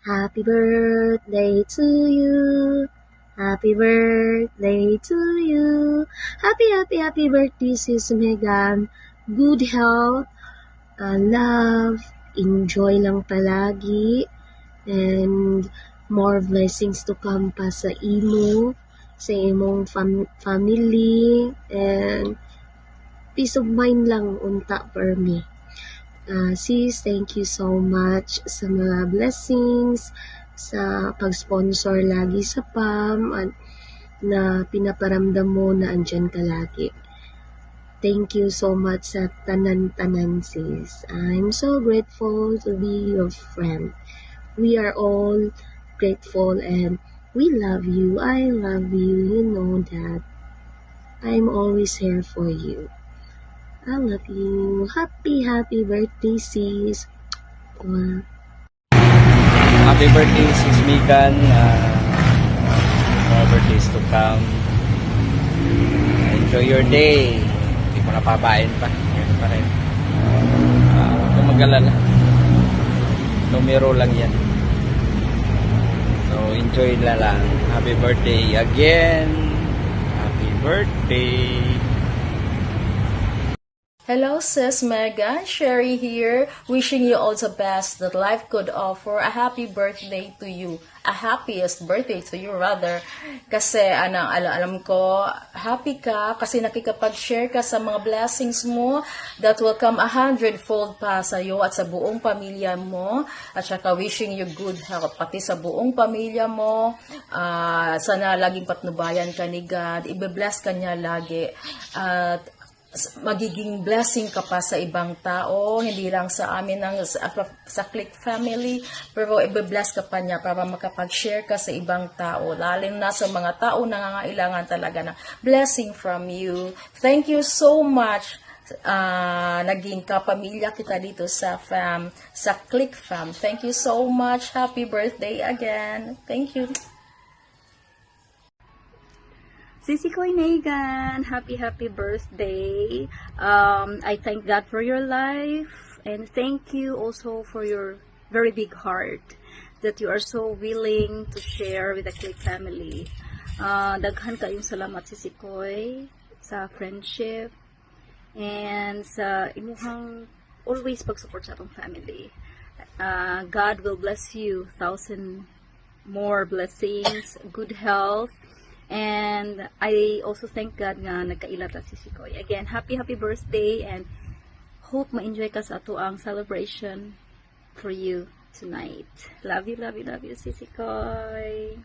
Happy birthday to you. Happy birthday to you. Happy birthday, Sis Megan. Good health, love, enjoy lang palagi, and more blessings to come pa sa imo, sa imong family, and peace of mind lang unta for me. Sis, thank you so much sa mga blessings, sa pag-sponsor lagi sa PAM, at na pinaparamdam mo na andyan ka lagi. Thank you so much sa tanan-tanan, sis. I'm so grateful to be your friend. We are all grateful and we love you. I love you. You know that. I'm always here for you. I love you. Happy birthday, sis. Mwah. Happy birthday, Sis Megan. More birthdays to come. Enjoy your day. Hindi ko napabain pa. Yan pa rin. Huwag kang mag-alala. Numero lang yan. So, enjoy na lang. Happy birthday again. Happy birthday. Hello, Sis Megan. Sherry here, wishing you all the best that life could offer. A happy birthday to you. A happiest birthday to you, rather. Kasi, alam ko, happy ka kasi nakikipag-share ka sa mga blessings mo that will come 100-fold pa sa iyo at sa buong pamilya mo. At saka wishing you good health, pati sa buong pamilya mo. Sana laging patnubayan ka ni God. Ibe-bless ka niya lagi. At magiging blessing ka pa sa ibang tao, hindi lang sa amin sa Click Family, pero i-bless ka pa niya para makapag-share ka sa ibang tao, lalo na sa mga tao na nangangailangan talaga ng blessing from you. Thank you so much. Naging kapamilya kita dito sa Click Fam. Thank you so much. Happy birthday again. Thank you. Sisi Koy Megan, happy birthday. I thank God for your life and thank you also for your very big heart that you are so willing to share with the Click family. Daghan kayong salamat Sisi Koy sa friendship and sa imuhang always pag-support sa atong family. God will bless you 1,000 more blessings, good health. And I also thank God nga nagkaila ta si Sikoy. Again, happy birthday and hope ma-enjoy ka sa ato ang celebration for you tonight. Love you, Sisikoy.